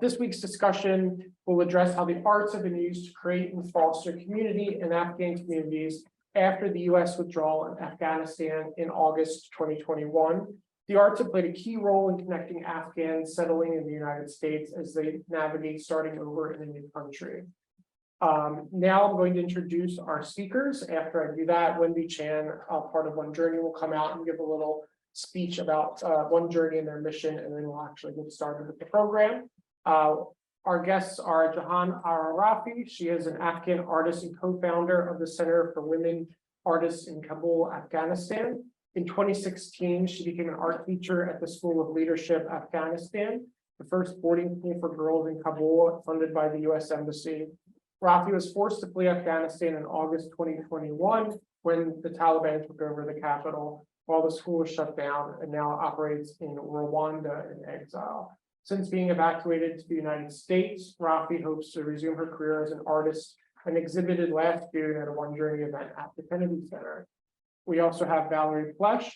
This week's discussion will address how the arts have been used to create and foster community in Afghan communities after the U.S. withdrawal in Afghanistan in August 2021. The arts have played a key role in connecting Afghans settling in the United States as they navigate starting over in a new country. Now I'm going to introduce our speakers. After I do that, Wendy Chan, part of One Journey, will come out and give a little speech about One Journey and their mission, and then we'll actually get started with the program. Our guests are Jahan Ara Rafi. She is an Afghan artist and co-founder of the Center for Women Artists in Kabul, Afghanistan. In 2016, she became an art teacher at the School of Leadership, Afghanistan, the first boarding school for girls in Kabul, funded by the U.S. Embassy. Rafi was forced to flee Afghanistan in August 2021 when the Taliban took over the capital, while the school was shut down and now operates in Rwanda in exile. Since being evacuated to the United States, Rafi hopes to resume her career as an artist and exhibited last June at a One Journey event at the Kennedy Center. We also have Valerie Plesch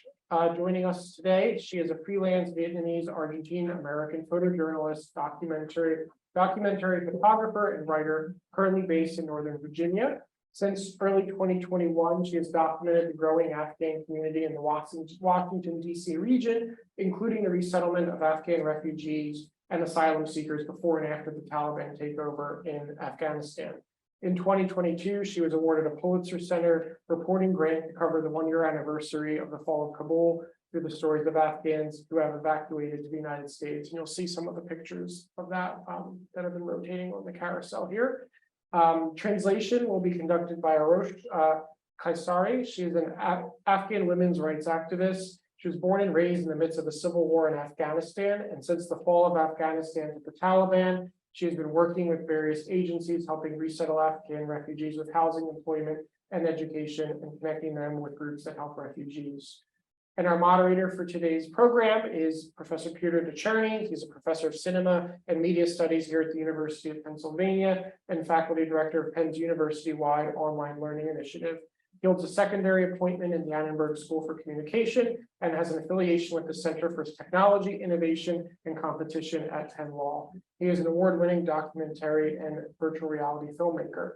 joining us today. She is a freelance Vietnamese Argentine American photojournalist, documentary photographer, and writer, currently based in Northern Virginia. Since early 2021, she has documented the growing Afghan community in the Washington, D.C. region, including the resettlement of Afghan refugees and asylum seekers before and after the Taliban takeover in Afghanistan. In 2022, she was awarded a Pulitzer Center reporting grant to cover the one-year anniversary of the fall of Kabul through the stories of Afghans who have evacuated to the United States. And you'll see some of the pictures of that that have been rotating on the carousel here. Translation will be conducted by Arosh Kaisari. She is an Afghan women's rights activist. She was born and raised in the midst of a civil war in Afghanistan. And since the fall of Afghanistan to the Taliban, she has been working with various agencies, helping resettle Afghan refugees with housing, employment, and education, and connecting them with groups that help refugees. And our moderator for today's program is Professor Peter DeCherney. He's a professor of cinema and media studies here at the University of Pennsylvania and faculty director of Penn's university-wide online learning initiative. He holds a secondary appointment in the Annenberg School for Communication and has an affiliation with the Center for Technology, Innovation, and Competition at Penn Law. He is an award-winning documentary and virtual reality filmmaker.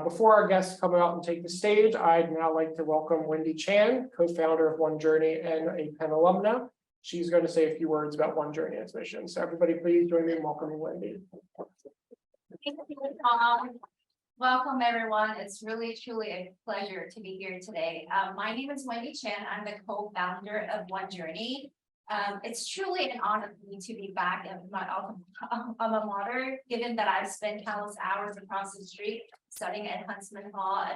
Before our guests come out and take the stage, I'd now like to welcome Wendy Chan, co-founder of One Journey and a Penn alumna. She's going to say a few words about One Journey and its mission. So everybody please join me in welcoming Wendy. Welcome everyone. It's really, truly a pleasure to be here today. My name is Wendy Chan. I'm the co-founder of One Journey. It's truly an honor for me to be back at my alma mater, given that I've spent countless hours across the street studying at Huntsman Hall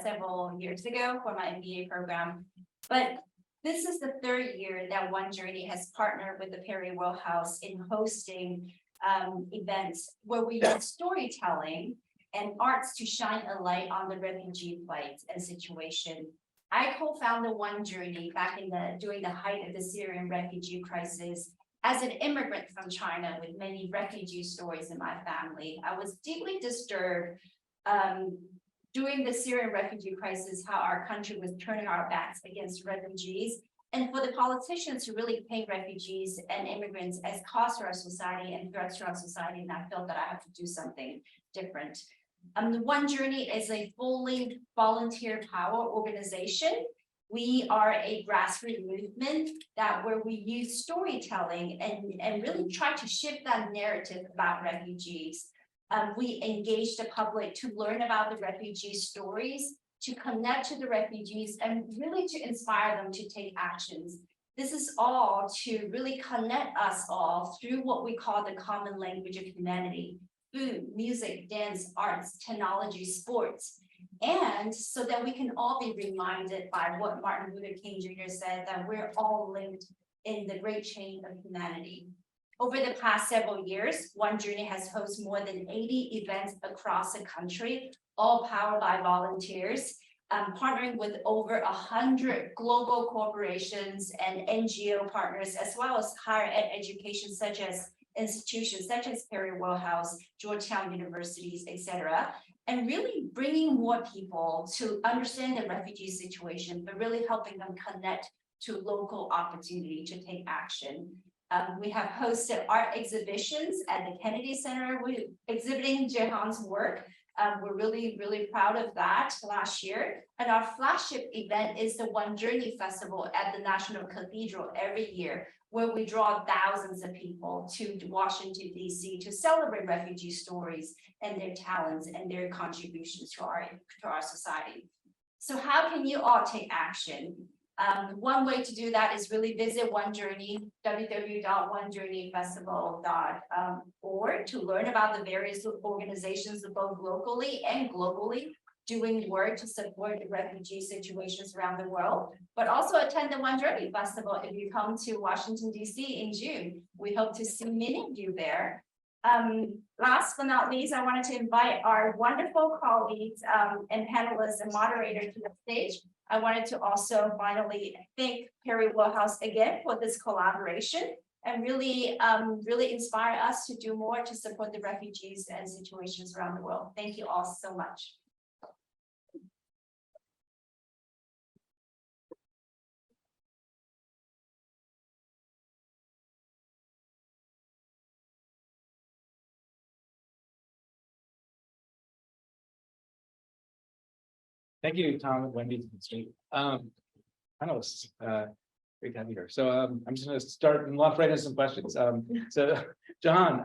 several years ago for my MBA program. But this is the third year that One Journey has partnered with the Perry Wellhouse in hosting events where we use storytelling and arts to shine a light on the refugee plight and situation. I co-founded One Journey back during the height of the Syrian refugee crisis as an immigrant from China with many refugee stories in my family. I was deeply disturbed during the Syrian refugee crisis, how our country was turning our backs against refugees, and for the politicians to really paint refugees and immigrants as costs to our society and threats to our society, and I felt that I have to do something different. The One Journey is a fully volunteer power organization. We are a grassroots movement where we use storytelling and really try to shift that narrative about refugees. We engage the public to learn about the refugee stories, to connect to the refugees, and really to inspire them to take actions. This is all to really connect us all through what we call the common language of humanity: food, music, dance, arts, technology, sports. And so that we can all be reminded by what Martin Luther King Jr. said, that we're all linked in the great chain of humanity. Over the past several years, One Journey has hosted more than 80 events across the country, all powered by volunteers, partnering with over 100 global corporations and NGO partners, as well as higher ed education institutions such as Perry Wellhouse, Georgetown universities, etc., and really bringing more people to understand the refugee situation, but really helping them connect to local opportunity to take action. We have hosted art exhibitions at the Kennedy Center. We're exhibiting Jahan's work. We're really, really proud of that last year. And our flagship event is the One Journey Festival at the National Cathedral every year, where we draw thousands of people to Washington, D.C. to celebrate refugee stories and their talents and their contributions to our society. So how can you all take action? One way to do that is really visit One Journey, www.onejourneyfestival.org, to learn about the various organizations both locally and globally doing work to support the refugee situations around the world, but also attend the One Journey Festival if you come to Washington, D.C. in June. We hope to see many of you there. Last but not least, I wanted to invite our wonderful colleagues and panelists and moderators to the stage. I wanted to also finally thank Perry Wohlhaus again for this collaboration and really, really inspire us to do more to support the refugees and situations around the world. Thank you all so much. Thank you, Tom and Wendy. I know it's great to have you here. So I'm just going to start and launch right into some questions. So Jahan,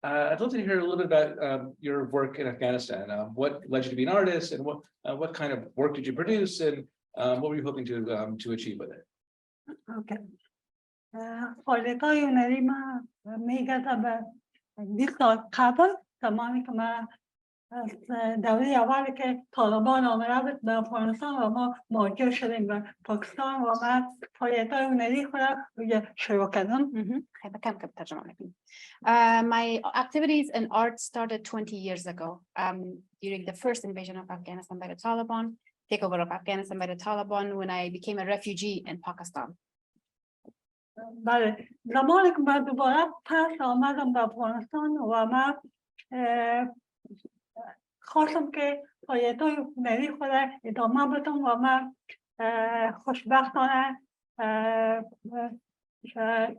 I'd love to hear a little bit about your work in Afghanistan. What led you to be an artist, and what kind of work did you produce, and what were you hoping to achieve with it? Okay. خالقای هنری ما میگذارم به 20 سال قبل زمانی که ما از دوره اولی که طالبان آمده بود به افغانستان و ما مهاجر شدیم به پاکستان و ما فعالیت‌های هنری خود را شروع کردم. My activities in art started 20 years ago during the first invasion of Afghanistan by the Taliban, takeover of Afghanistan by the Taliban, when I became a refugee in Pakistan. بله، زمانی که من دوباره پس آمدم به افغانستان و من خواستم که فعالیت‌های هنری خود را ادامه بدم و من خوشبختانه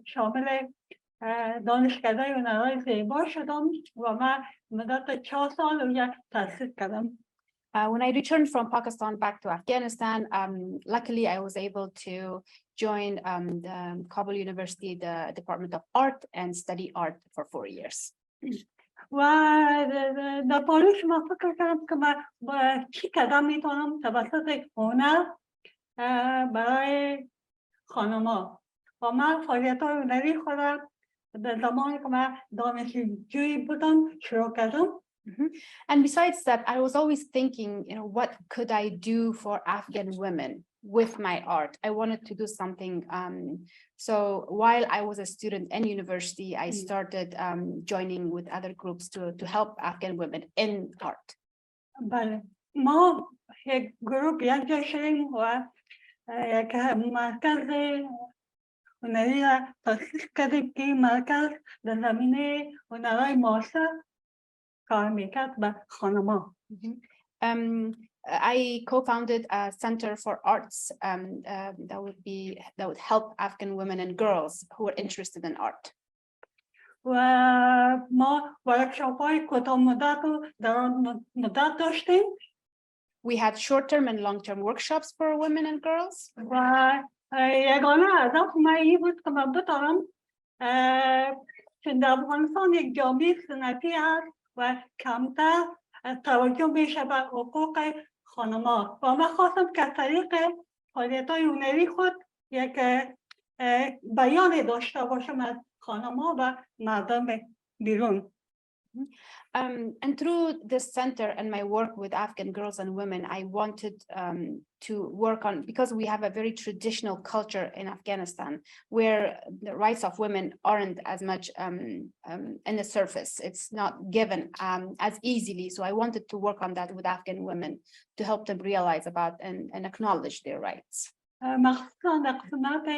شامل دانشکده هنرهای زیبا شدم و من مدت 4 سال روی تحصیل کردم. When I returned from Pakistan back to Afghanistan, luckily I was able to join the Kabul University, the Department of Art, and study art for 4 years. و در پالوش ما فکر کردم که من با چی قدم میتونم توسط هنر برای خانم‌ها و من فعالیت‌های هنری خودم در زمانی که من دانشجویی بودم شروع کردم. And besides that, I was always thinking, what could I do for Afghan women with my art? I wanted to do something. So while I was a student in university, I started joining with other groups to help Afghan women in art. بله، ما یک گروه یک جا شدیم و یک مرکز هنری را تأسیس کردیم که این مرکز در زمینه هنرهای معاصر کار میکرد به خانم‌ها. I co-founded a center for arts that would help Afghan women and girls who were interested in art. و ما ورکشاپ‌های کوتاه مدت و درازا مدت داشتیم. We had short-term and long-term workshops for women and girls. و یگانه هدف من این بود که من بتوانم چون در افغانستان یک جامعه سنتی هست و کمتر توجه میشه به حقوق خانم‌ها و من خواستم که از طریق فعالیت‌های هنری خود یک بیان داشته باشم از خانم‌ها و مردم بیرون. And through this center and my work with Afghan girls and women, I wanted to work on, because we have a very traditional culture in Afghanistan where the rights of women aren't as much in the surface. It's not given as easily. So I wanted to work on that with Afghan women to help them realize about and acknowledge their rights. مخصوصا در قسمت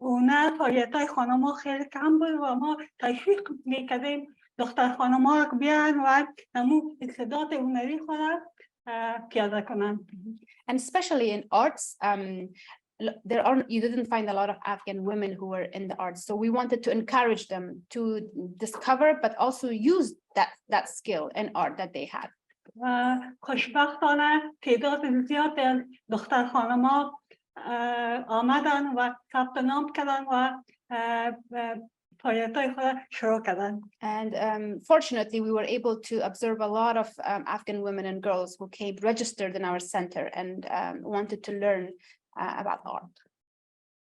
هنر فعالیت‌های خانم‌ها خیلی کم بود و ما تشویق می‌کردیم دختر خانم‌ها را بیان و همون استعداد هنری خود را پیاده کنند. And especially in arts, you didn't find a lot of Afghan women who were in the arts. So we wanted to encourage them to discover, but also use that skill and art that they had. و خوشبختانه تعداد زیاد از دختر خانم‌ها آمدن و ثبت نام کردن و فعالیت‌های خود شروع کردن. And fortunately, we were able to observe a lot of Afghan women and girls who came registered in our center and wanted to learn about art.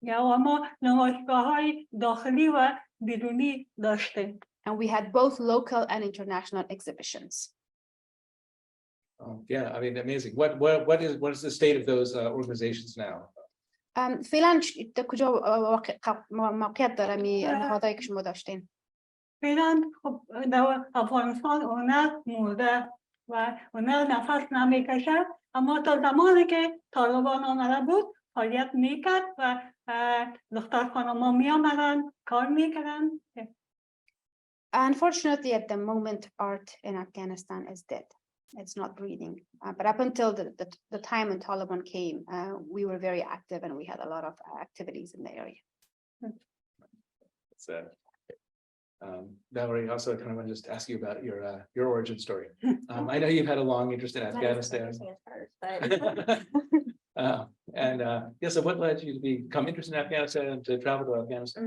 یا ما نمایشگاه‌های داخلی و بیرونی داشتیم. And we had both local and international exhibitions. Yeah, I mean, amazing. What is the state of those organizations now? فعلا کجا موقعیت داره نهادهایی که شما داشتین؟ فعلا خب در افغانستان اونر مرده و اونر نفس نمیکشه، اما تا زمانی که طالبان آمده بود فعالیت میکرد و دختر خانم‌ها میآمدن کار میکردن. Unfortunately, at the moment, art in Afghanistan is dead. It's not breathing. But up until the time when Taliban came, we were very active and we had a lot of activities in the area. So, Valerie, also kind of want to just ask you about your origin story. I know you've had a long interest in Afghanistan. Yeah, so what led you to become interested in Afghanistan and to travel to Afghanistan?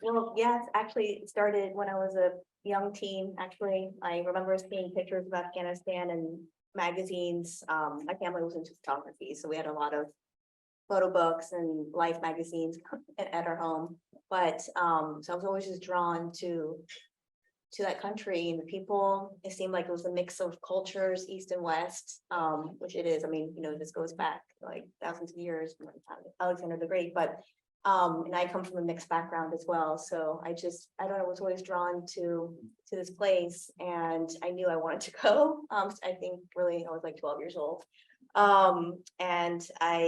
Well, yes, actually it started when I was a young teen. Actually, I remember seeing pictures of Afghanistan in magazines. My family was into photography, so we had a lot of photo books and life magazines at our home. But so I was always just drawn to that country and the people. It seemed like it was a mix of cultures, East and West, which it is. I mean, you know, this goes back like thousands of years, Alexander the Great, but and I come from a mixed background as well. So I don't know, I was always drawn to this place and I knew I wanted to go. I think really I was like 12 years old. And I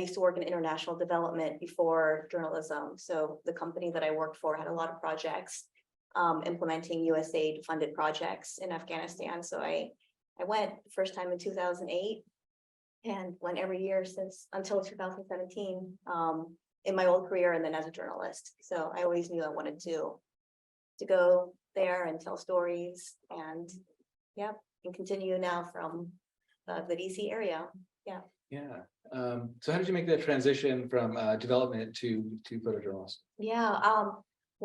used to work in international development before journalism. So the company that I worked for had a lot of projects, implementing USAID funded projects in Afghanistan. So I went the first time in 2008 and went every year since until 2017 in my old career and then as a journalist. So I always knew I wanted to go there and tell stories and and continue now from the DC area. Yeah. So how did you make that transition from development to photojournalist?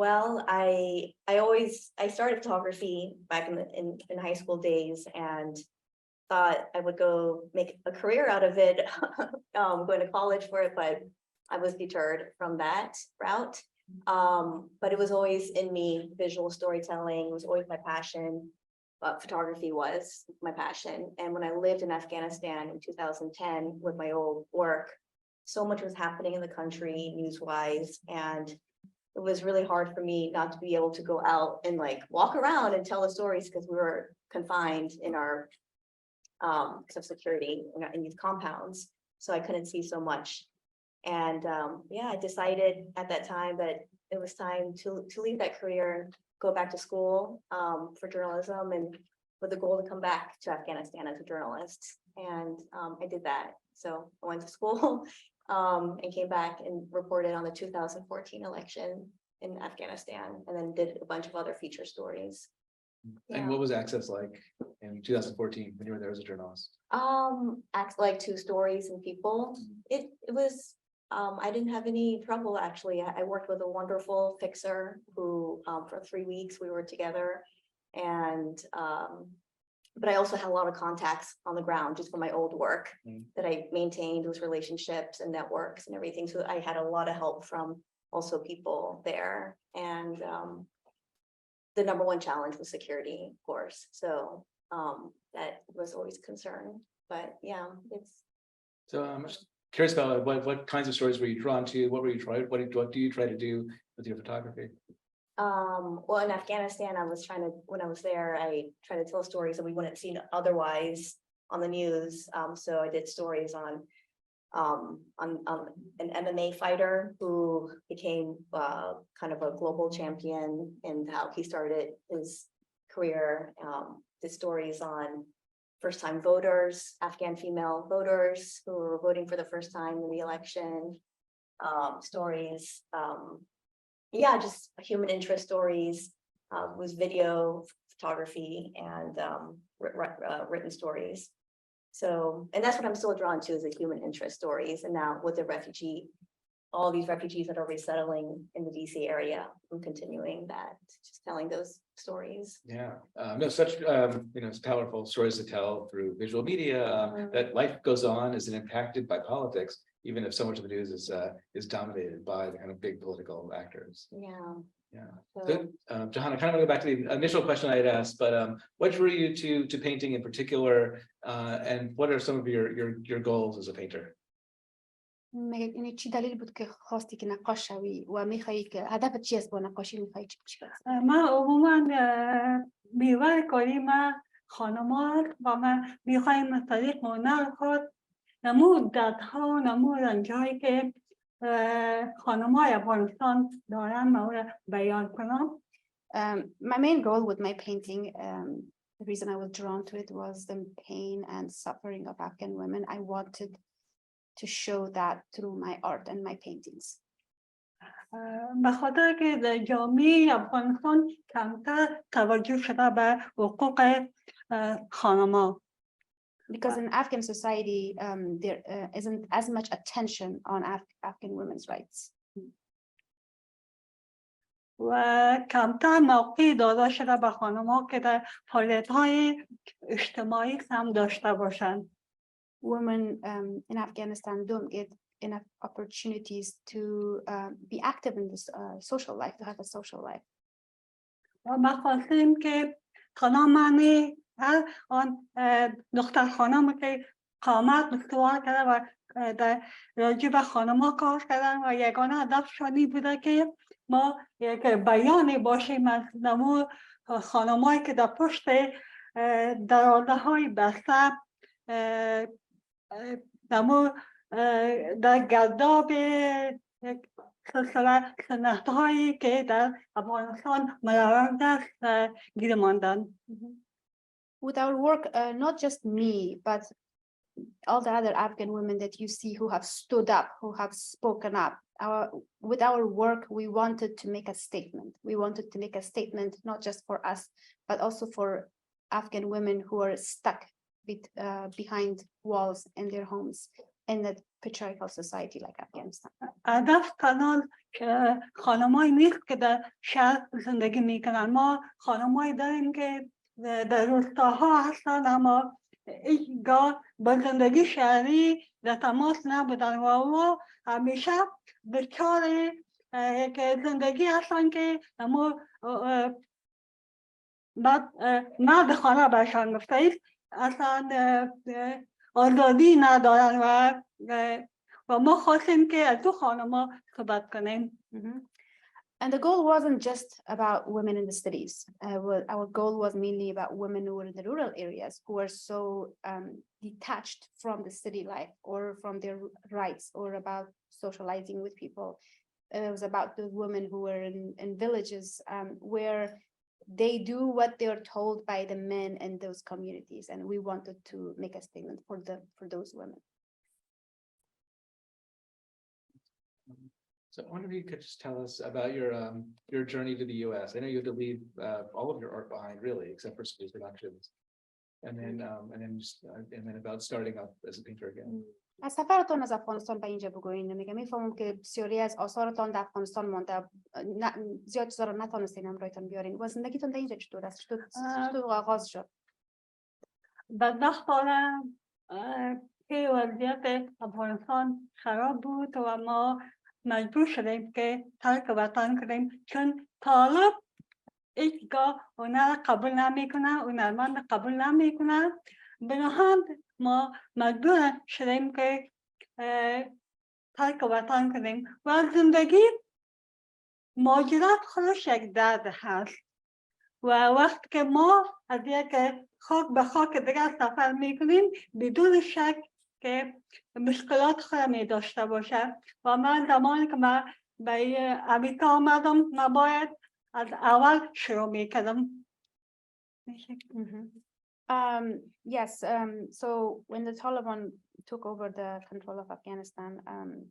Well, I started photography back in high school days and thought I would go make a career out of it, going to college for it, but I was deterred from that route. But it was always in me, visual storytelling was always my passion. But photography was my passion. And when I lived in Afghanistan in 2010 with my old work, so much was happening in the country news-wise. And it was really hard for me not to be able to go out and like walk around and tell the stories because we were confined in our because of security in these compounds. So I couldn't see so much. And I decided at that time that it was time to leave that career, go back to school for journalism and with the goal to come back to Afghanistan as a journalist. And I did that. So I went to school and came back and reported on the 2014 election in Afghanistan and then did a bunch of other feature stories. And what was access like in 2014 when you were there as a journalist? Like 2 stories and people. It was I didn't have any trouble actually. I worked with a wonderful fixer who for 3 weeks we were together and but I also had a lot of contacts on the ground just from my old work that I maintained those relationships and networks and everything. So I had a lot of help from also people there. And the number one challenge was security, of course. So that was always a concern. But yeah, it's. So I'm just curious about what kinds of stories were you drawn to? What do you try to do with your photography? Well, in Afghanistan, when I was there, I tried to tell stories that we wouldn't see otherwise on the news. So I did stories on an MMA fighter who became kind of a global champion and how he started his career. Did stories on first-time voters, Afghan female voters who were voting for the first time in the election, stories, yeah, just human interest stories, was video, photography, and written stories. So, and that's what I'm still drawn to, is the human interest stories. And now with the all these refugees that are resettling in the DC area, I'm continuing that, just telling those stories. Yeah, no, such powerful stories to tell through visual media. That life goes on, isn't impacted by politics, even if so much of the news is dominated by the kind of big political actors. Yeah. Yeah. So, Good. Jahan, I kind of want to go back to the initial question I had asked, but what drew you to painting in particular, and what are some of your goals as a painter? یعنی چی دلیل بود که خواستی که نقاش شوی و میخوایی که هدفت چی است با نقاشی، میخوایی چی کنی؟ من عموما بیوار کاری من خانمات و من میخوایم طریق هنر خود نمو دردها، نمو رنجهایی که خانمای افغانستان دارن من بیان کنم. My main goal with my painting, the reason I was drawn to it was the pain and suffering of Afghan women. I wanted to show that through my art and my paintings. به خاطر که در جامعه افغانستان کمتر توجه شده به حقوق خانم‌ها. Because in Afghan society, there isn't as much attention on Afghan women's rights. و کمتر موقعی داده شده به خانم‌ها که در فعالیت‌های اجتماعی هم داشته باشند. Women in Afghanistan don't get enough opportunities to be active in this social life, to have a social life. و ما خواستیم که خانمانی آن دختر خانم که قامت استوار کرده و در راجع به خانم‌ها کار کردن و یگانه هدفشانی بوده که ما یک بیانی باشیم از نمو خانم‌هایی که در پشت درازه‌های بسته نمو در گرداب سنت‌هایی که در افغانستان مراورد است گیر ماندن. With our work, not just me, but all the other Afghan women that you see who have stood up, who have spoken up. With our work, we wanted to make a statement. We wanted to make a statement not just for us, but also for Afghan women who are stuck behind walls in their homes in a patriarchal society like Afghanistan. هدف کانال خانمایی نیست که در شهر زندگی میکنن. ما خانمایی داریم که در روستاها هستن اما هیچگاه با زندگی شهری در تماس نبودن و همیشه دچار یک زندگی هستن که اما بعد مرد خانه برشان گفته است اصلا آزادی ندارن و ما خواستیم که از دو خانم‌ها صحبت کنیم. And the goal wasn't just about women in the cities. Our goal was mainly about women who were in the rural areas, who were so detached from the city life or from their rights or about socializing with people. It was about the women who were in villages where they do what they're told by the men in those communities, and we wanted to make a statement for those women. So I wonder if you could just tell us about your journey to the US. I know you had to leave all of your art behind, really, except for school productions, and then about starting up as a painter again. از سفرتون از افغانستان به اینجا بگوین. میفهمم که بسیاری از آثارتان در افغانستان مانده، زیاد چیزا رو نتونستین همراهتان بیارین. و زندگیتون در اینجا چطور است؟ چطور آغاز شد؟ بدبختانه که وضعیت افغانستان خراب بود و ما مجبور شدیم که ترک وطن کنیم چون طالب هیچگاه هنر قبول نمیکنه، هنرمند قبول نمیکنه. بنابراین ما مجبور شدیم که ترک وطن کنیم و زندگی مهاجرت خودش یک درد هست و وقتی که ما از یک خاک به خاک دیگر سفر میکنیم بدون شک که مشکلات خود می داشته باشه و من زمانی که من به امریکا آمدم نباید از اول شروع میکردم. Yes, so when the Taliban took over the control of Afghanistan,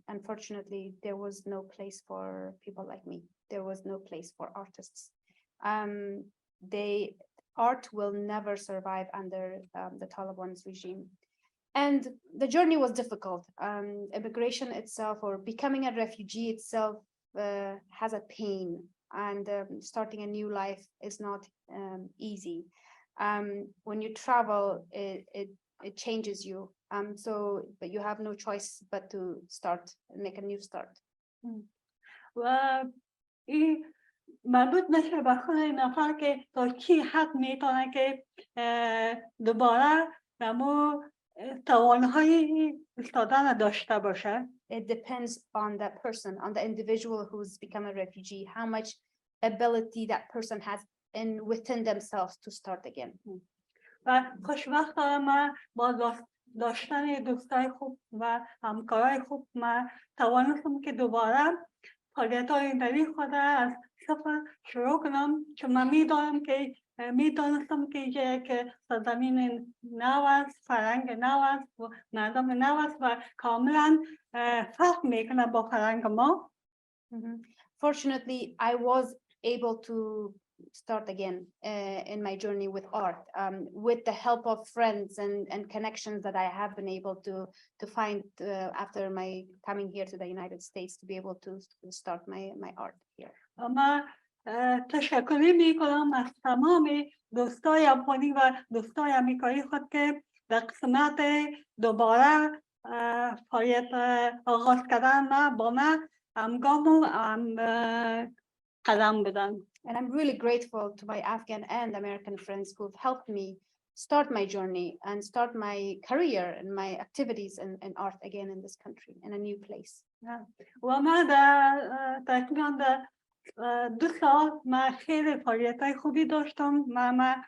unfortunately, there was no place for people like me. There was no place for artists. Art will never survive under the Taliban's regime. And the journey was difficult. Immigration itself, or becoming a refugee itself, has a pain, and starting a new life is not easy. When you travel, it changes you. But you have no choice but to make a new start. و این مربوط میشه به خود نفر که تا چی حد میتونه که دوباره نمو توانایی ایستادن داشته باشه. It depends on that person, on the individual who's become a refugee, how much ability that person has within themselves to start again. و خوشبختانه من با داشتن دوستای خوب و همکارای خوب من توانستم که دوباره فعالیت‌های دری خود از صفر شروع کنم، چون من میدانستم که یک سرزمین نو است، فرهنگ نو است و مردم نو است و کاملا فرق میکنه با فرهنگ ما. Fortunately, I was able to start again in my journey with art, with the help of friends and connections that I have been able to find after my coming here to the United States, to be able to start my art here. من تشکر میکنم از تمام دوستای افغانی و دوستای امریکایی خود که در قسمت دوباره فعالیت آغاز کردن من با من همگام و قدم بودن. And I'm really grateful to my Afghan and American friends who've helped me start my journey and start my career and my activities in art again in this country, in a new place. و من تقریبا 2 سال من خیلی فعالیت‌های خوبی داشتم. من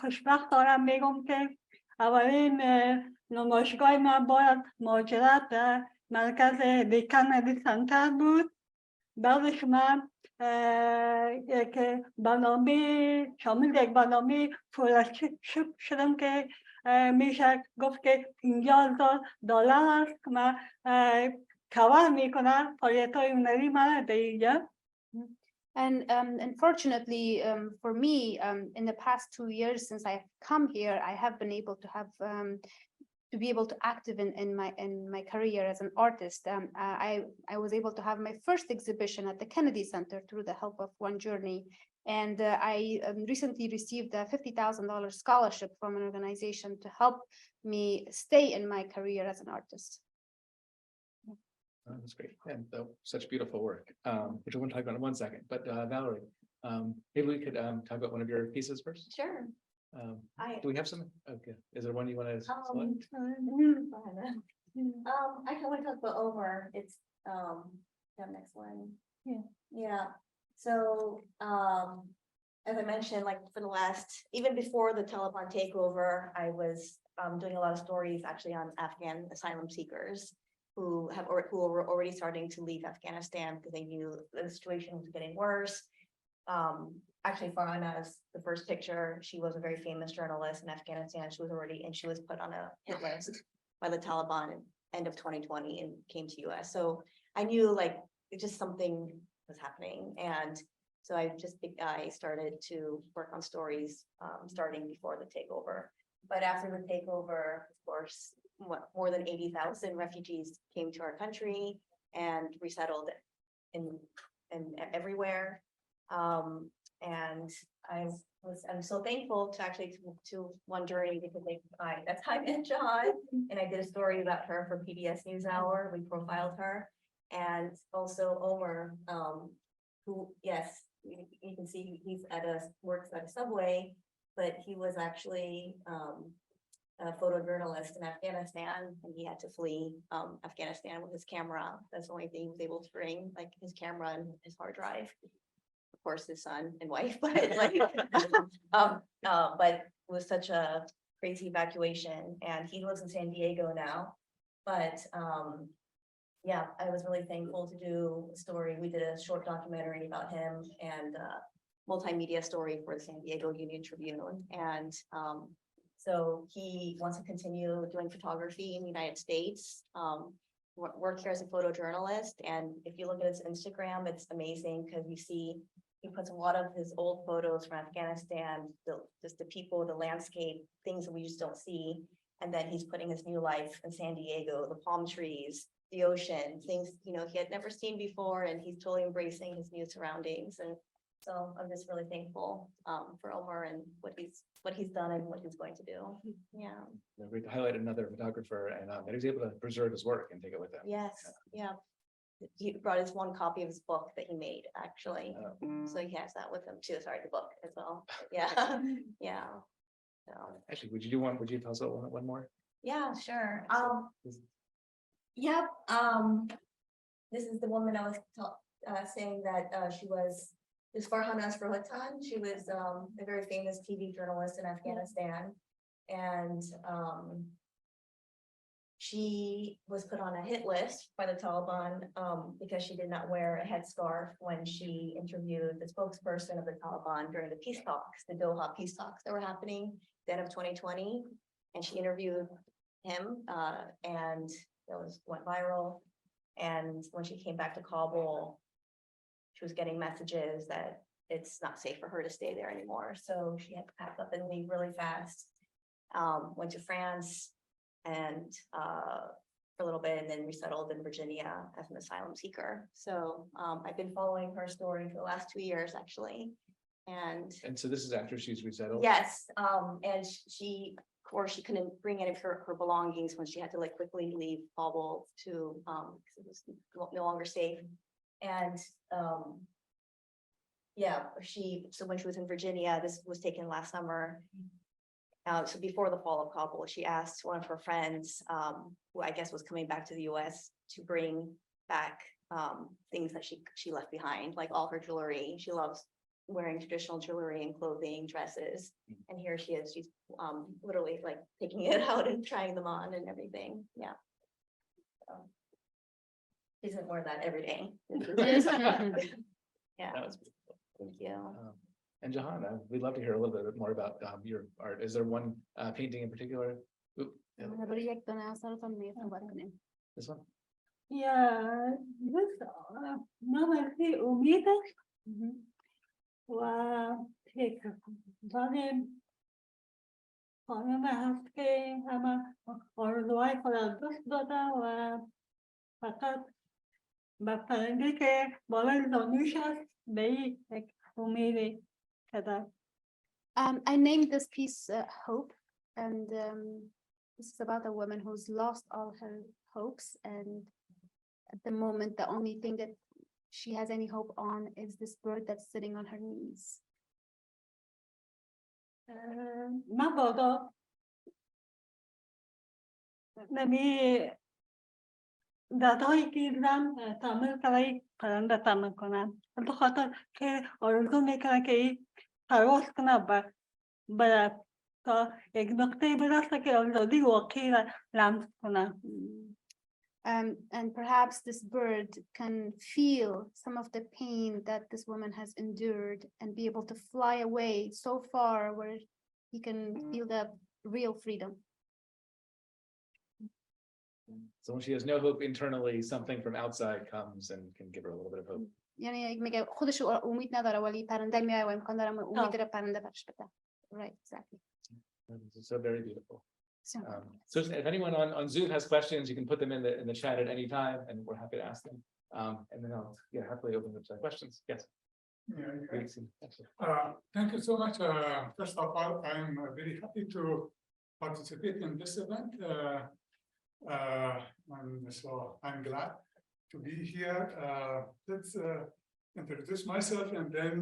خوشبخت دارم میگم که اولین نمایشگاه من باید مهاجرت در مرکز کندی سنتر بود. بعدش من یک برنامه شامل یک برنامه فولادشیپ شدم که میشه گفت که $50,000 است که من کار میکنم فعالیت‌های هنری من در اینجا. And unfortunately, for me, in the past 2 years since I've come here, I have been able to have to be able to active in my career as an artist. I was able to have my first exhibition at the Kennedy Center through the help of One Journey, and I recently received a $50,000 scholarship from an organization to help me stay in my career as an artist. That's great, and such beautiful work, which I want to talk about in 1 second. But Valerie, maybe we could talk about one of your pieces first. Sure. Do we have some? Okay, is there one you want to select? I can only talk about Omar. It's the next one. Yeah. So as I mentioned, like for the last, even before the Taliban takeover, I was doing a lot of stories actually on Afghan asylum seekers who were already starting to leave Afghanistan because they knew the situation was getting worse. Actually, Farhana's the first picture. She was a very famous journalist in Afghanistan. She was put on a hit list by the Taliban at end of 2020 and came to US. So I knew like just something was happening, and so I started to work on stories starting before the takeover. But after the takeover, of course, more than 80,000 refugees came to our country and resettled in everywhere. And I'm so thankful to actually to One Journey because that's how I met Jahan, and I did a story about her for PBS NewsHour. We profiled her, and also Omar, who yes, you can see he's works at a Subway, but he was actually a photojournalist in Afghanistan, and he had to flee Afghanistan with his camera. That's the only thing he was able to bring, like his camera and his hard drive. Of course, his son and wife, but like, but it was such a crazy evacuation, and he lives in San Diego now. But yeah, I was really thankful to do a story. We did a short documentary about him, and multimedia story for the San Diego Union Tribune. And so he wants to continue doing photography in the United States. Work here as a photojournalist. And if you look at his Instagram, it's amazing because you see he puts a lot of his old photos from Afghanistan, just the people, the landscape, things that we just don't see. And then he's putting his new life in San Diego, the palm trees, the ocean, things, he had never seen before, and he's totally embracing his new surroundings. And so I'm just really thankful for Omar and what he's done and what he's going to do. Yeah. We highlight another photographer and that he's able to preserve his work and take it with him. Yes. Yeah. He brought his one copy of his book that he made, actually. So he has that with him too. Sorry, the book as well. Yeah. Yeah. So. Actually, would you tell us one more? Yeah, sure. Yep. This is the woman I was saying that she was Farhan Nasrullah. She was a very famous TV journalist in Afghanistan, and she was put on a hit list by the Taliban because she did not wear a headscarf when she interviewed the spokesperson of the Taliban during the peace talks, the Doha peace talks that were happening at the end of 2020, and she interviewed him, and it went viral. And when she came back to Kabul, she was getting messages that it's not safe for her to stay there anymore. So she had to pack up and leave really fast. Went to France and for a little bit, and then resettled in Virginia as an asylum seeker. So I've been following her story for the last 2 years, actually. And so this is after she's resettled? Yes. And she, of course, she couldn't bring any of her belongings when she had to quickly leave Kabul to because it was no longer safe. And yeah, so when she was in Virginia, this was taken last summer. So before the fall of Kabul, she asked one of her friends, who I guess was coming back to the US, to bring back things that she left behind, like all her jewelry. She loves wearing traditional jewelry and clothing, dresses. And here she is, she's literally taking it out and trying them on and everything. Yeah. So, she doesn't wear that every day. Yeah. That was beautiful. Thank you. And Jahan, we'd love to hear a little bit more about your art. Is there one painting in particular? Oop, this one? Yeah, this نظرتي أميدة وهيك ظالم خانم هست که همه آرزوهای خودم دوست دادم و فقط به پرنده که بالای زانوش هست به این امیدی کردم. I named this piece Hope, and this is about a woman who's lost all her hopes, and at the moment the only thing that she has any hope on is this bird that's sitting on her knees. مبادا نمی دادایی که دیدم تعمل کنه پرنده تعمل کنم به خاطر که آرزو میکنه که این پرواز کنه به تا یک نقطه برسه که آزادی واقعی را لمس کنه. And perhaps this bird can feel some of the pain that this woman has endured and be able to fly away so far where he can feel the real freedom. So when she has no hope internally, something from outside comes and can give her a little bit of hope. یعنی میگه خودش امید نداره ولی پرنده میاد و امکان داره امید رو پرنده برش بده. Right, exactly. So very beautiful. So if anyone on Zoom has questions, you can put them in the chat at any time, and we're happy to ask them. And then I'll happily open up to questions. Yes. Thank you so much. First of all, I'm very happy to participate in this event. I'm glad to be here. Let's introduce myself, and then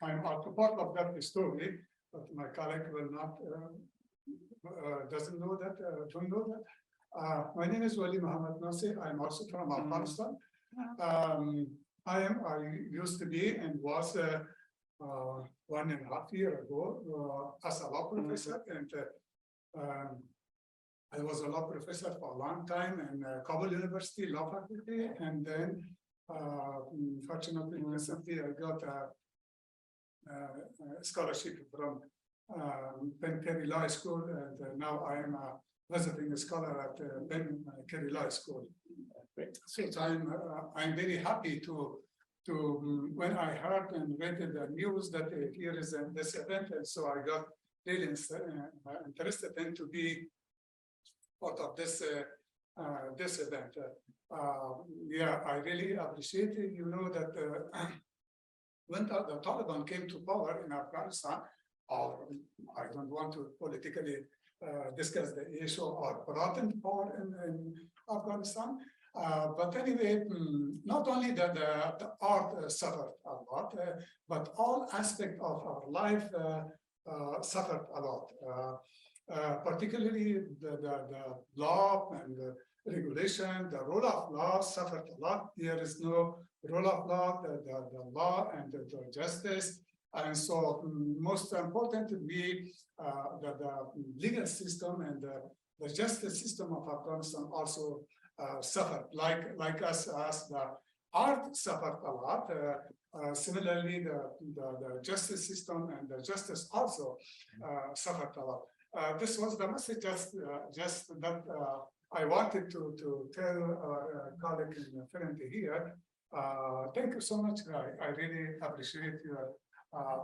I'm part of that story, but my colleague will not doesn't know that, don't know that. My name is Wali Muhammad Nasir. I'm also from Afghanistan. I used to be and was 1.5 years ago as a law professor, and I was a law professor for a long time in Kabul University Law Faculty, and then Fortunately, recently I got a scholarship from Penn Kerry Law School, and now I am a visiting scholar at Penn Kerry Law School. So I'm very happy to when I heard and read the news that here is this event, and so I got really interested in to be part of this this event. Yeah, I really appreciate it. You know that when the Taliban came to power in Afghanistan, or I don't want to politically discuss the issue or brought in power in Afghanistan. But anyway, not only the art suffered a lot, but all aspects of our life suffered a lot. Particularly the law and the regulation, the rule of law suffered a lot. There is no rule of law, the law and the justice. And so most important to me, the legal system and the justice system of Afghanistan also suffered, like us as the art suffered a lot. Similarly, the justice system and the justice also suffered a lot. This was the message just that I wanted to tell our colleague and friend here. Thank you so much. I really appreciate your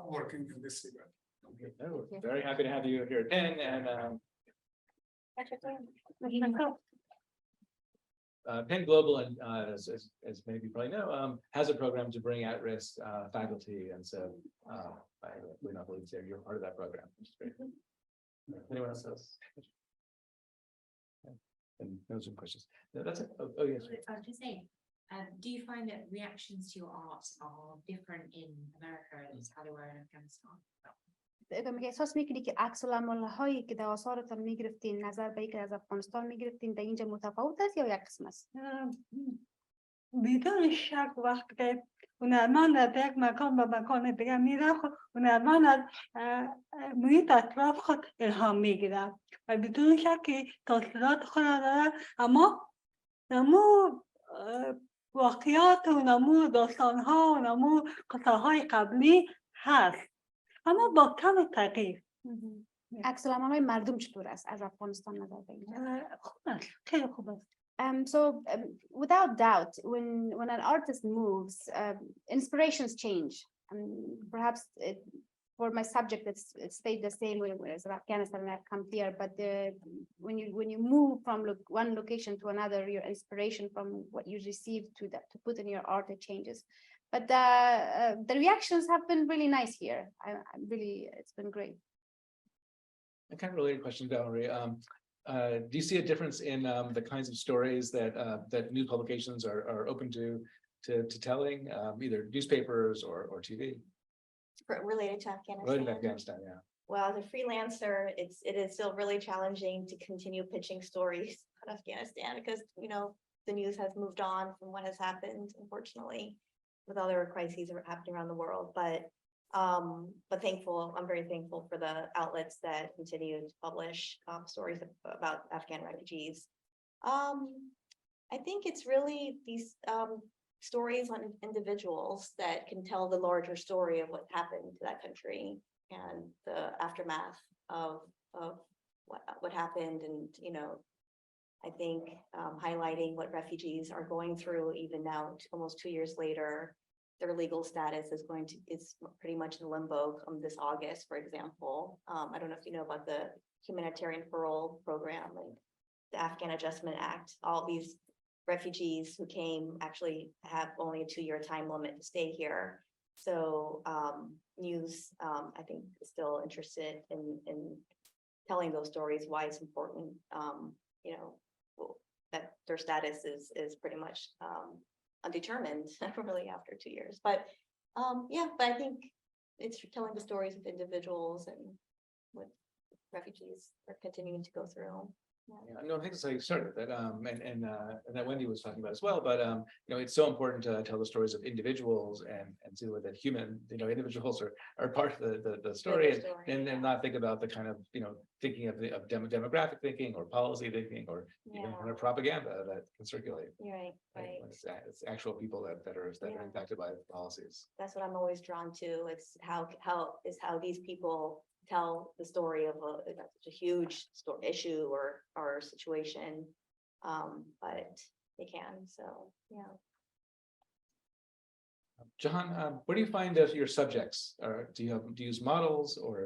working in this regard. Okay, no, we're very happy to have you here at Penn, and Penn Global, and as maybe you probably know, has a program to bring at-risk faculty, and so we're not believe you're part of that program, which is great. Anyone else? And those are questions. No, that's it. Oh, yes. I was just saying, do you find that reactions to your art are different in America as how they were in Afghanistan? میگه احساس میکنی که عکس العمل‌هایی که در آثارتان میگرفتین نظر به اینکه از افغانستان میگرفتین در اینجا متفاوت است یا یک قسم است؟ بدون شک وقتی که هنرمند از یک مکان به مکان دیگه میره، هنرمند از محیط اطراف خود الهام میگیره و بدون شک تاثیرات خود را داره. اما نمو واقعیات و نمو داستانها و نمو قصه‌های قبلی هست، اما با کم تغییر. عکس العمل‌های مردم چطور است از افغانستان نظر به اینجا؟ خوب است، خیلی خوب است. So without doubt, when an artist moves, inspirations change. Perhaps for my subject, it stayed the same way as Afghanistan, and I've come here. But when you move from one location to another, your inspiration from what you receive to put in your art, it changes. But the reactions have been really nice here. It's been great. A kind of related question, Valerie. Do you see a difference in the kinds of stories that news publications are open to telling, either newspapers or TV? Related to Afghanistan. Related to Afghanistan, yeah. Well, as a freelancer, it is still really challenging to continue pitching stories on Afghanistan because the news has moved on from what has happened, unfortunately, with other crises that are happening around the world. But I'm very thankful for the outlets that continue to publish stories about Afghan refugees. I think it's really these stories on individuals that can tell the larger story of what happened to that country and the aftermath of what happened. And, I think highlighting what refugees are going through even now, almost 2 years later. Their legal status is pretty much in limbo come this August, for example. I don't know if you know about the humanitarian parole program and the Afghan Adjustment Act. All these refugees who came actually have only a 2-year time limit to stay here. So news, I think, is still interested in telling those stories, why it's important, that their status is pretty much undetermined really after 2 years. But but I think it's telling the stories of individuals and what refugees are continuing to go through. Yeah, no, I think that's how you started that, and that Wendy was talking about as well, but, it's so important to tell the stories of individuals and see what that human, individuals are part of the story and not think about the kind of, thinking of demographic thinking or policy thinking or even kind of propaganda that can circulate. You're right, right. When it's actual people that are impacted by policies. That's what I'm always drawn to. It's how these people tell the story of such a huge issue or situation. But they can, so, yeah. Jahan, where do you find your subjects? Do you use models or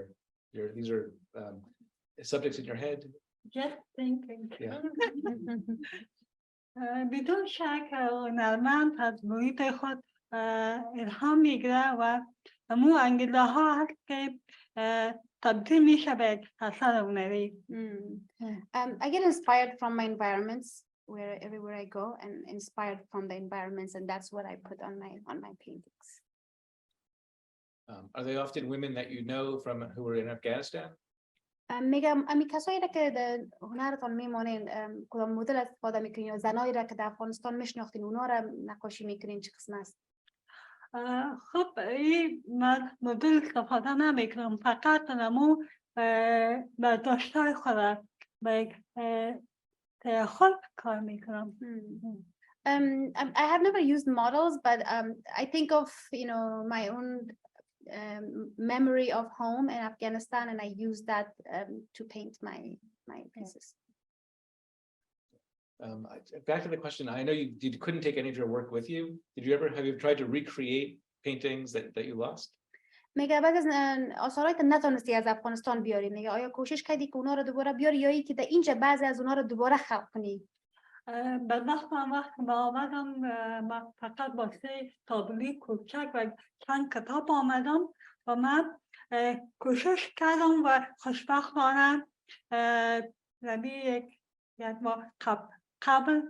these are subjects in your head? Just thinking. Yeah. بدون شک هنرمند از محیط خود الهام میگیره و مو انگیزه ها هست که تبدیل میشه به اثر هنری. I get inspired from my environments everywhere I go, and inspired from the environments, and that's what I put on my paintings. Are they often women that you know from who were in Afghanistan? میگم امی کسایی را که در هنرتان میمانین کدام مدل استفاده میکنین یا زنایی را که در افغانستان میشناختین اونا را نقاشی میکنین چه قسم است؟ خب این مدل استفاده نمیکنم، فقط نمو برداشتای خود به خود کار میکنم. I have never used models, but I think of my own memory of home in Afghanistan, and I use that to paint my pieces. Back to the question, I know you couldn't take any of your work with you. Have you tried to recreate paintings that you lost? میگه بعد از آثارات نتونستی از افغانستان بیاری، میگه آیا کوشش کردی که اونا رو دوباره بیاری یا که در اینجا بعضی از اونا رو دوباره خلق کنی؟ بدبختم وقتی با آمدم فقط با 3 تابلوی کوچک و چند کتاب آمدم و من کوشش کردم و خوشبختانه یک ماه قبل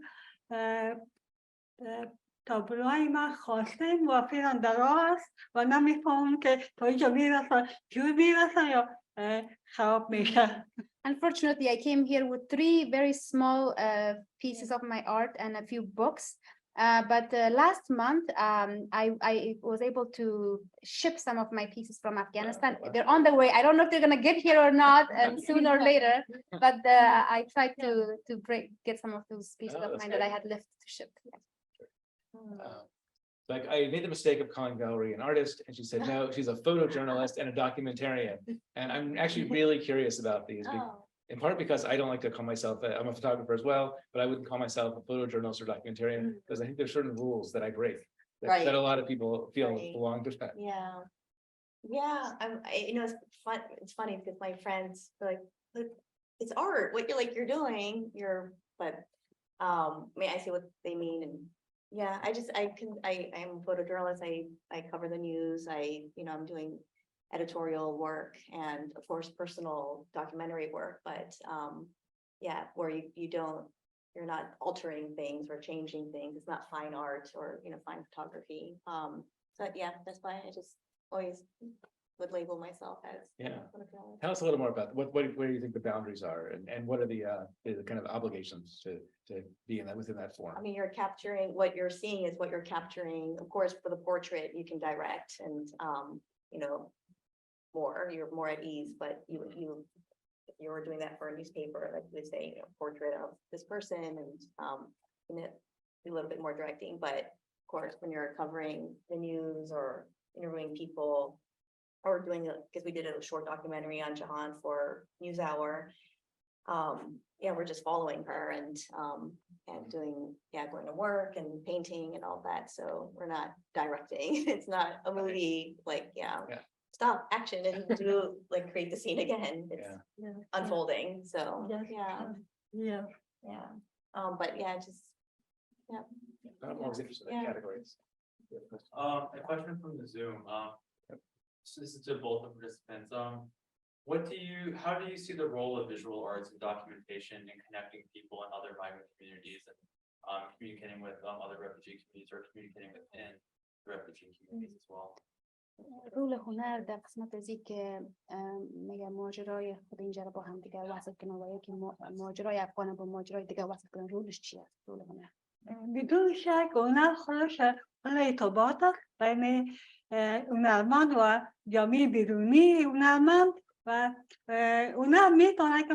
تابلوهای من خواستیم و فعلا در راه است و نمیفهمم که تا اینجا میرسه جوی میرسه یا خراب میشه. Unfortunately, I came here with 3 very small pieces of my art and a few books. But last month, I was able to ship some of my pieces from Afghanistan. They're on the way. I don't know if they're going to get here or not, and sooner or later. But I tried to get some of those pieces of mine that I had left to ship. Like I made the mistake of calling Valerie an artist, and she said no, she's a photojournalist and a documentarian. And I'm actually really curious about these, in part because I don't like to call myself, I'm a photographer as well, but I wouldn't call myself a photojournalist or documentarian because I think there's certain rules that I break that a lot of people feel belong to that. Yeah. Yeah, it's funny because my friends are like, it's art, what you're doing, but I see what they mean. And yeah, I'm a photojournalist. I cover the news. I'm doing editorial work and of course personal documentary work, but yeah, where you're not altering things or changing things. It's not fine art or fine photography. So yeah, that's why I just always would label myself as photojournalist. Tell us a little more about where do you think the boundaries are, and what are the kind of obligations to be within that form? I mean, you're capturing what you're seeing is what you're capturing. Of course, for the portrait, you can direct and you're more at ease, but if you were doing that for a newspaper, like you would say, portrait of this person and do a little bit more directing. But of course, when you're covering the news or interviewing people or doing because we did a short documentary on Jahan for NewsHour. We're just following her and doing going to work and painting and all that. So we're not directing. It's not a movie like stop action and do create the scene again. It's unfolding. So but I'm always interested in categories. A question from the Zoom. So this is to both the participants. How do you see the role of visual arts and documentation in connecting people in other migrant communities and communicating with other refugee communities or communicating within refugee communities as well? رول هنر در قسمت از که میگه ماجرای خود اینجا رو با هم دیگه وصل کنه و یکی ماجرای افغان با ماجرای دیگه وصل کنه رولش چیه رول هنر؟ بدون شک هنر خودش ارتباط است بین هنرمند و جامعه بیرونی هنرمند و هنر میتونه که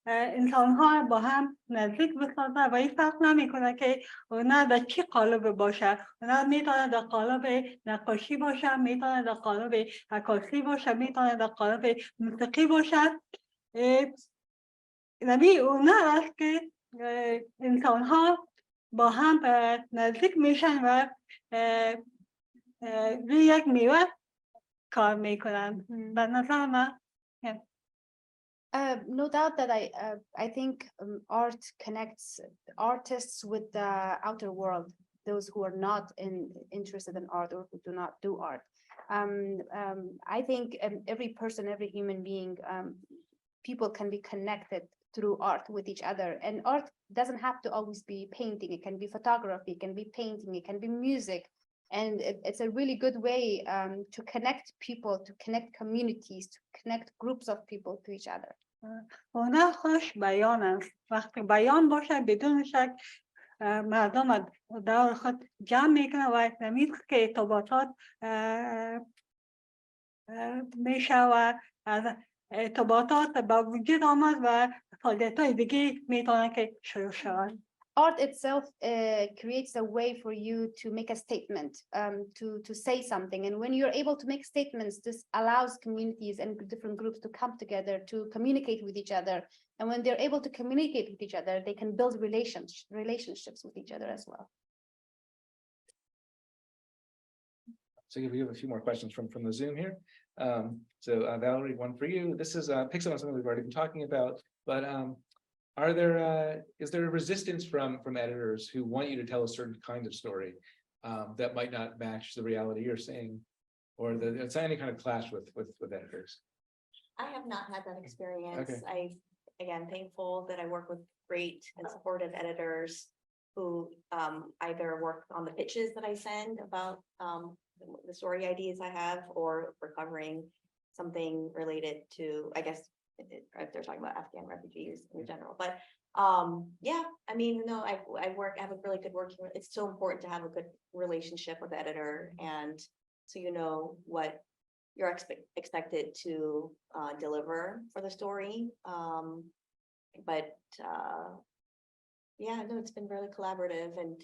انسان ها با هم نزدیک بسازه و این فرق نمیکنه که هنر در چی قالب باشه. هنر میتونه در قالب نقاشی باشه، میتونه در قالب عکاسی باشه، میتونه در قالب موسیقی باشه. نبی هنر است که انسان ها با هم نزدیک میشن و روی یک میوه کار میکنن. به نظر من No doubt that I think art connects artists with the outer world, those who are not interested in art or who do not do art. I think every person, every human being, people can be connected through art with each other, and art doesn't have to always be painting. It can be photography, it can be painting, it can be music, and it's a really good way to connect people, to connect communities, to connect groups of people to each other. هنر خودش بیان است. وقتی بیان باشه بدون شک مردم دور خود جمع میکنه و نمیشه که ارتباطات میشه و از ارتباطات با وجود آمد و فعالیت های دیگه میتونه که شروع شود. Art itself creates a way for you to make a statement, to say something. And when you're able to make statements, this allows communities and different groups to come together to communicate with each other. And when they're able to communicate with each other, they can build relationships with each other as well. So we have a few more questions from the Zoom here. So Valerie, one for you. This is picks up on something we've already been talking about, but is there a resistance from editors who want you to tell a certain kind of story that might not match the reality you're seeing, or it's any kind of clash with editors? I have not had that experience. Okay. Again, thankful that I work with great and supportive editors who either work on the pitches that I send about the story ideas I have, or for covering something related to, I guess, if they're talking about Afghan refugees in general. But yeah, I mean, no, I have a really good working, it's so important to have a good relationship with the editor, and so you know what you're expected to deliver for the story. But yeah, no, it's been really collaborative. And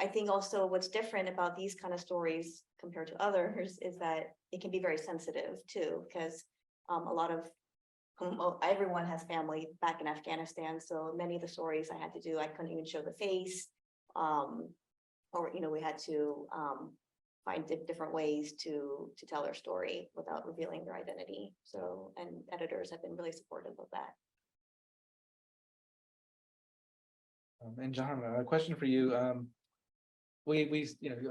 I think also what's different about these kind of stories compared to others is that it can be very sensitive too, because a lot of everyone has family back in Afghanistan, so many of the stories I had to do, I couldn't even show the face, or we had to find different ways to tell their story without revealing their identity. So, and editors have been really supportive of that. And Jahan, a question for you. We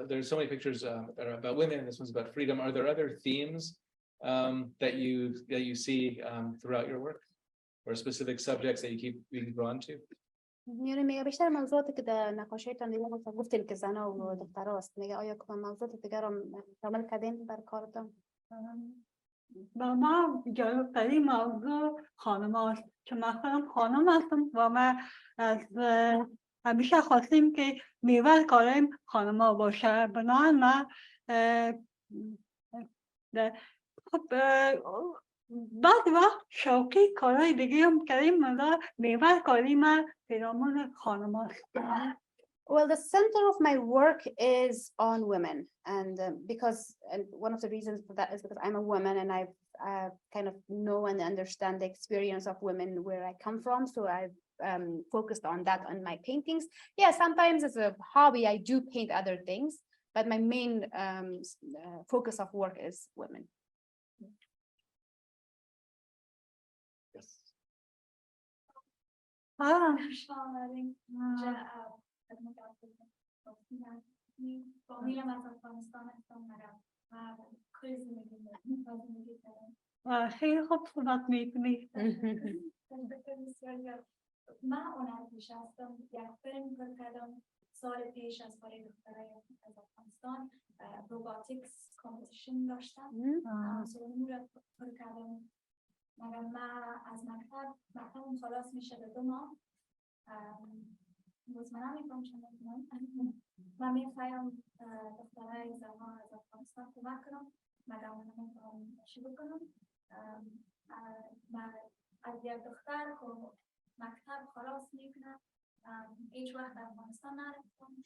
there's so many pictures that are about women. This one's about freedom. Are there other themes that you see throughout your work, or specific subjects that you keep being drawn to? میونه میگه بیشتر موضوعاتی که در نقاشیتان دیگه گفتین که زنا و دختراست، میگه آیا که موضوعات دیگر رو شامل کردین بر کارتان؟ با ما جالب‌ترین موضوع خانم هاست، که مثلا خانم هستم و ما از همیشه خواستیم که میوه کاریم خانم ها باشه. بنابراین ما خب بعضی وقت شوقی کارهای دیگه هم کردیم، مگر میوه کاری ما پیرامون خانم هاست. Well, the center of my work is on women, and one of the reasons for that is because I'm a woman, and I kind of know and understand the experience of women where I come from. So I've focused on that on my paintings. Yeah, sometimes as a hobby I do paint other things, but my main focus of work is women. Yes. خیلی خوب صحبت میکنی. من هنرپیشه هستم، یک فیلم کار کردم سال پیش از برای دخترای از افغانستان روباتیکس کامپیتیشن داشتم سالمون رو پر کردم مگر من از مکتبم خلاص میشه به 2 ماه مطمئنم میکنم شما من میخوایم دخترای زنها از افغانستان کمک کنم مگر من نمیتونم شروع کنم من از یک دختر که مکتب خلاص میکنم هیچ وقت افغانستان نرفتم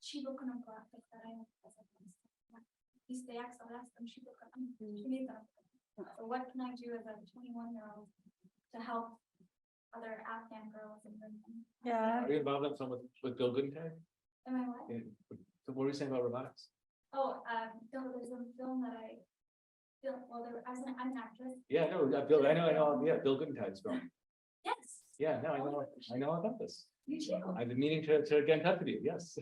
چی بکنم که دخترای از افغانستان 21 سال هستم چی بکنم چی میتونم So what can I do as a 21-year-old to help other Afghan girls and women? Yeah. Are you involved in some with Bill Goodentag? Am I what? So what were you saying about robotics? Oh, there's a film that I filmed. Well, I'm an actress. Yeah, no, Bill, I know, yeah, Bill Goodentag's film. Yes, Yeah, no, I know about this. you too. I've been meaning to get in touch with you, yes.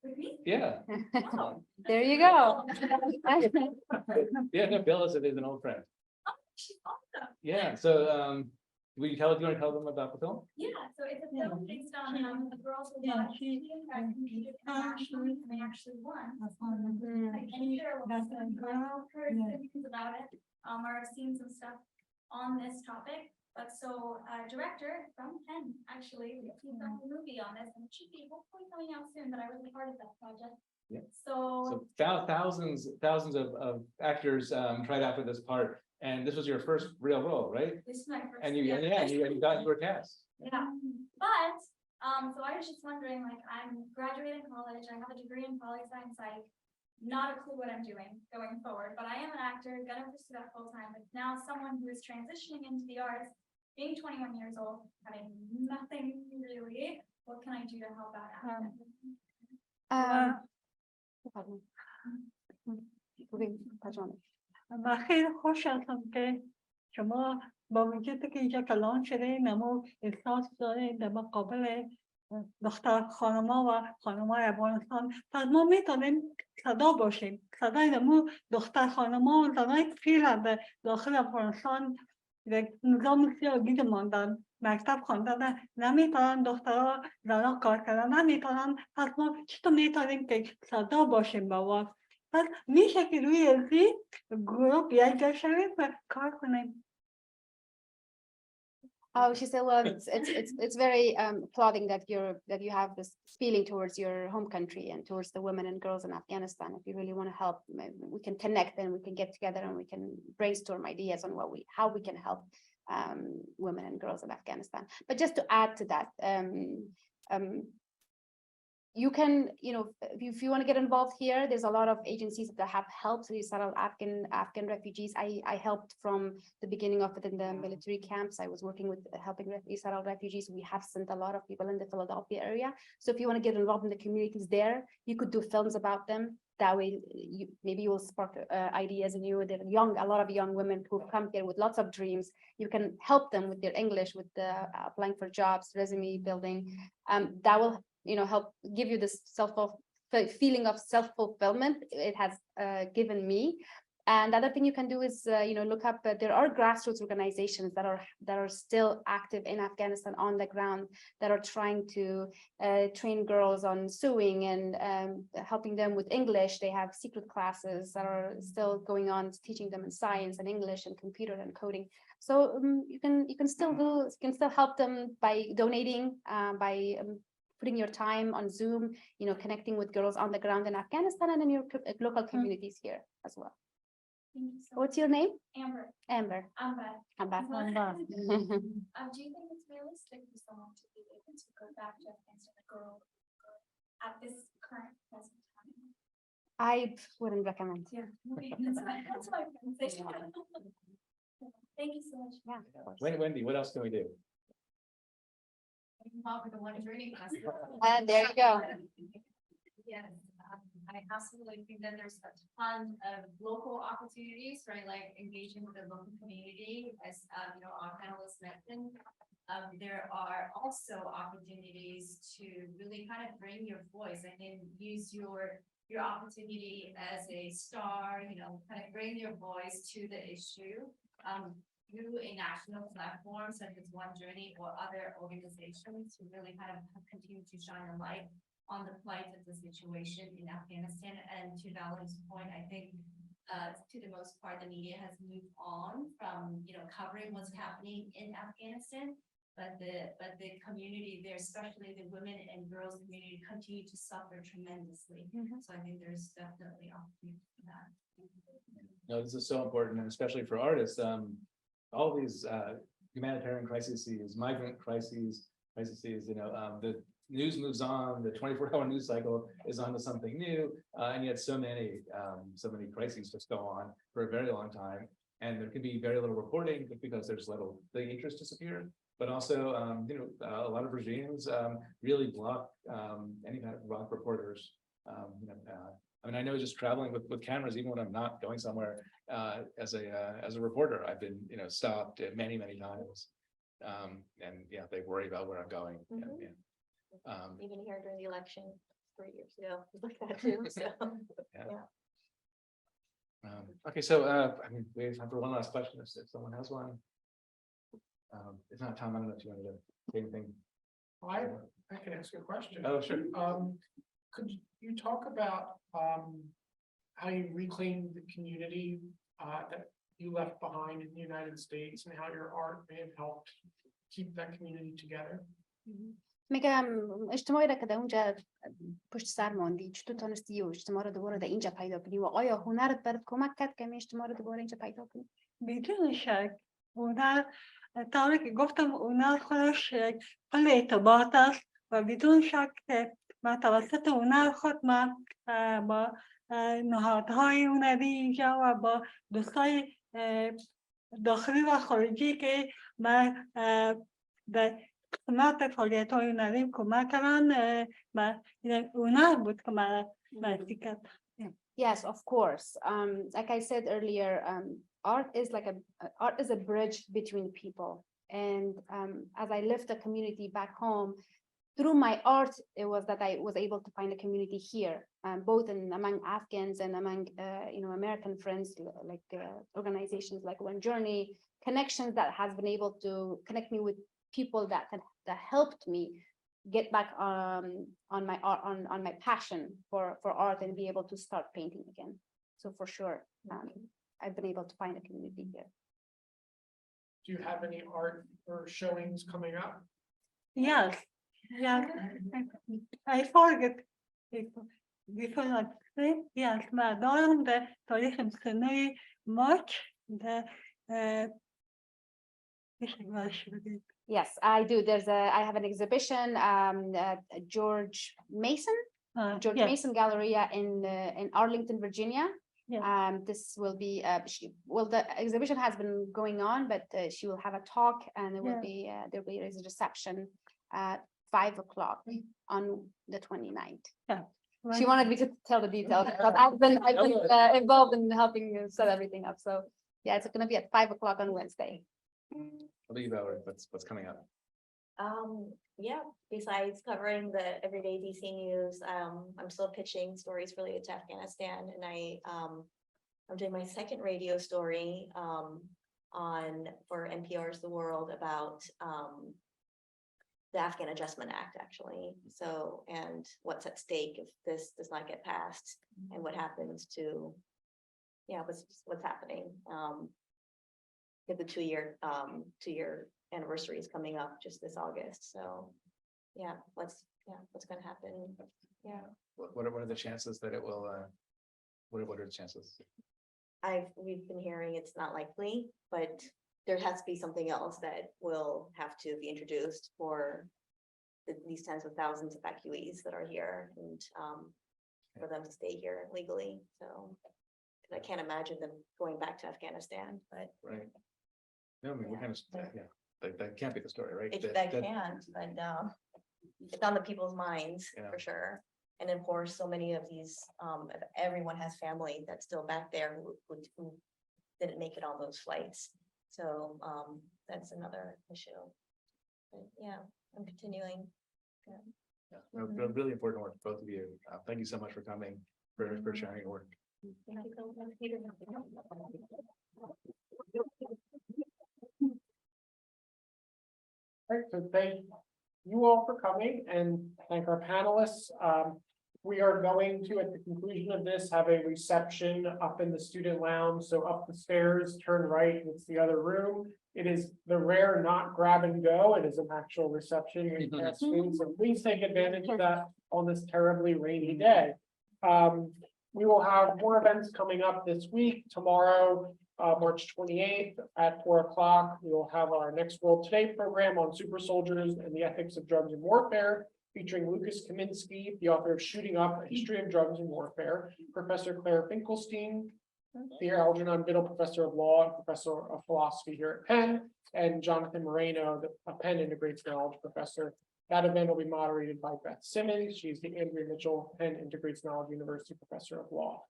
With me? Yeah, Oh. There you go. yeah, no, Bill is an old friend. Oh, she's awesome. Yeah, so, will you want to tell them about the film? Yeah, so it's a film based on the girls who Yeah, got competed internationally and they actually won. I can share a little bit of I've heard things about it, or I've seen some stuff on this topic. But so director from Penn actually, he's done a movie on this and it should be hopefully coming out soon, but I was a part of that project. Yeah. So Thousands of actors tried out for this part, and this was your first real role, right? this is my first. And you were cast. Yeah, but so I was just wondering, like, I'm graduating college, I have a degree in poli-sci psych, not a clue what I'm doing going forward, but I am an actor, gonna pursue that full time, but now someone who is transitioning into the arts, being 21 years old, having nothing really, what can I do to help out Afghan? من خیلی خوش هستم که شما با وجود که اینجا کلان شده نمو احساس دارید در مقابل دختر خانما و خانمای افغانستان پس ما میتونیم صدا باشیم صدای نمو دختر خانما و زنای فعلا داخل افغانستان نظام سیاسی ماندن مکتب خواندن نمیتونن دخترها زنها کار کردن نمیتونن پس ما چطور میتونیم که صدا باشیم با پس میشه که روی ازی گروپ یک جا شویم و کار کنیم. Oh, she said, well, it's very applauding that you have this feeling towards your home country and towards the women and girls in Afghanistan. If you really want to help, we can connect and we can get together and we can brainstorm ideas on how we can help women and girls in Afghanistan. But just to add to that, you can, if you want to get involved here, there's a lot of agencies that have helped resettle Afghan refugees. I helped from the beginning of it in the military camps. I was working with helping resettle refugees. We have sent a lot of people in the Philadelphia area. So if you want to get involved in the communities there, you could do films about them. That way, maybe you will spark ideas in you. There are a lot of young women who come here with lots of dreams. You can help them with their English, with the applying for jobs, resume building. That will help give you this feeling of self-fulfillment it has given me. And the other thing you can do is look up there are grassroots organizations that are still active in Afghanistan on the ground that are trying to train girls on sewing and helping them with English. They have secret classes that are still going on, teaching them in science and English and computer and coding. So you can still help them by donating, by putting your time on Zoom, connecting with girls on the ground in Afghanistan and in your local communities here as well. Thank you so What's your name? Amber. Amber. Amber. Amber. Do you think it's realistic for someone to be able to go back to Afghanistan, a girl, at this current present time? I wouldn't recommend. Yeah, that's my conversation. Thank you so much. Yeah, of course. Wendy, what else can we do? And there you go. Yes, I absolutely think that there's a ton of local opportunities, right? Like engaging with the local community, as our panelists mentioned. There are also opportunities to really kind of bring your voice and then use your opportunity as a star, kind of bring your voice to the issue. through a national platform such as One Journey or other organizations to really kind of continue to shine a light on the plight of the situation in Afghanistan. And to Valerie's point, I think to the most part, the media has moved on from, covering what's happening in Afghanistan. But the community there, especially the women and girls community, continue to suffer tremendously. So I think there's definitely opportunity for that. No, this is so important, and especially for artists. All these humanitarian crises, migrant crises, the news moves on. The 24-hour news cycle is onto something new, and yet so many crises just go on for a very long time, and there can be very little reporting because there's the interest disappeared. But also, a lot of regimes really block any kind of reporters. I mean, I know just traveling with cameras, even when I'm not going somewhere, as a reporter, I've been, stopped many times. And yeah, they worry about where I'm going. Even here during the election 3 years ago, it was like that too, so. Yeah. Okay, so I mean, we have time for one last question if someone has one. If not, Tom, I don't know if you wanted to say anything. I can ask you a question. Oh, sure. Could you talk about how you reclaimed the community that you left behind in the United States and how your art may have helped keep that community together? میگم اجتماعی را که در اونجا پشت سر ماندی چطور تونستی و اجتماع رو دوباره در اینجا پیدا کنی و آیا هنرت برات کمک کرد که اجتماع رو دوباره اینجا پیدا کنی؟ بدون شک هنر طوری که گفتم هنر خودش کل ارتباط است و بدون شک که من توسط هنر خود من با نهادهای هنری اینجا و با دوستای داخلی و خارجی که من در قسمت فعالیت های هنری کمک کردن و هنر بود که من مرسی کرد. Yes, of course. Like I said earlier, art is a bridge between people. And as I left the community back home, through my art, it was that I was able to find a community here, both among Afghans and among American friends, like organizations like One Journey, connections that has been able to connect me with people that helped me get back on my art, on my passion for art and be able to start painting again. So for sure, I've been able to find a community here. Do you have any art or showings coming up? Yes. I forget before I say yes, maar daarom de tarief sene March the Yes, I do. I have an exhibition, George Mason Mason Galleria in Arlington, Virginia. Yeah. This will be the exhibition has been going on, but she will have a talk and it will be there will be a reception at 5 o'clock on the 29th. Yeah. She wanted me to tell the details, but I've been involved in helping set everything up. So yeah, it's going to be at 5 o'clock on Wednesday. What about you, Valerie? What's coming up? Yeah, besides covering the everyday DC news, I'm still pitching stories related to Afghanistan, and I'm doing my second radio story for NPR's The World about the Afghan Adjustment Act, actually. So, and what's at stake if this does not get passed, and what happens to, what's happening. The 2-year anniversary is coming up just this August. So, what's going to happen? Yeah. What are the chances that it will? What are the chances? We've been hearing it's not likely, but there has to be something else that will have to be introduced for these tens of thousands of evacuees that are here, and for them to stay here legally. So I can't imagine them going back to Afghanistan, but right. No, I mean, what kind of that can't be the story, right? That can't, but it's on the people's minds for sure. And of course, so many of these, everyone has family that's still back there who didn't make it on those flights. So that's another issue. But yeah, I'm continuing. Really important work, both of you. Thank you so much for coming, for sharing your work. Thank you so much. Right, so thank you all for coming and thank our panelists. We are going to, at the conclusion of this, have a reception up in the student lounge. So up the stairs, turn right, it's the other room. It is the rare not grab and go. It is an actual reception. You can pass food, so please take advantage of that on this terribly rainy day. We will have more events coming up this week. Tomorrow, March 28th at 4 o'clock, we will have our Next World Today program on super soldiers and the ethics of drugs and warfare, featuring Lucas Kaminsky, the author of Shooting Up: A History of Drugs and Warfare, Professor Claire Finkelstein, the Algernon Biddle Professor of Law and Professor of Philosophy here at Penn, and Jonathan Moreno, the Penn Integrates Knowledge Professor. That event will be moderated by Beth Simmons. She's the Andrea Mitchell Penn Integrates Knowledge University Professor of Law.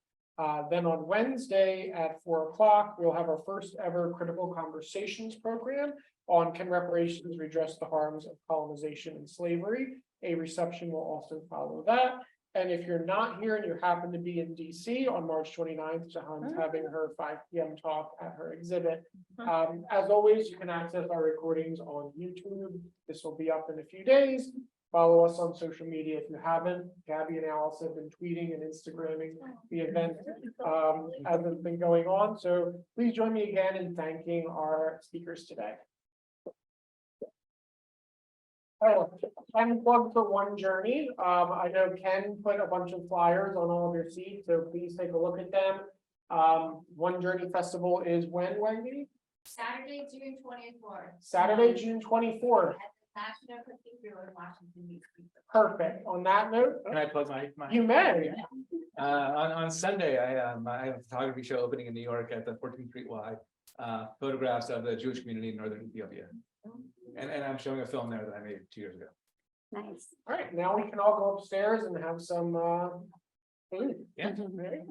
Then on Wednesday at 4 o'clock, we'll have our first ever Critical Conversations program on Can Reparations Redress the Harms of Colonization and Slavery. A reception will also follow that. And if you're not here and you happen to be in DC on March 29th, Jahan's having her 5 p.m. talk at her exhibit. As always, you can access our recordings on YouTube. This will be up in a few days. Follow us on social media if you haven't. Gabby and Alice have been tweeting and Instagramming the event as it's been going on. So please join me again in thanking our speakers today. Ken plugged for One Journey. I know Ken put a bunch of flyers on all of your seats, so please take a look at them. One Journey Festival is when, Wendy? Saturday, June 24th. Saturday, June 24th. National Cathedral in Washington, D.C. Perfect. On that note, Can I plug my? you may. On Sunday, I have a photography show opening in New York at the 14th Street Y. Photographs of the Jewish community in northern Ethiopia. And I'm showing a film there that I made 2 years ago. Nice. All right, now we can all go upstairs and have some food. Yeah. Right?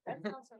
That's awesome.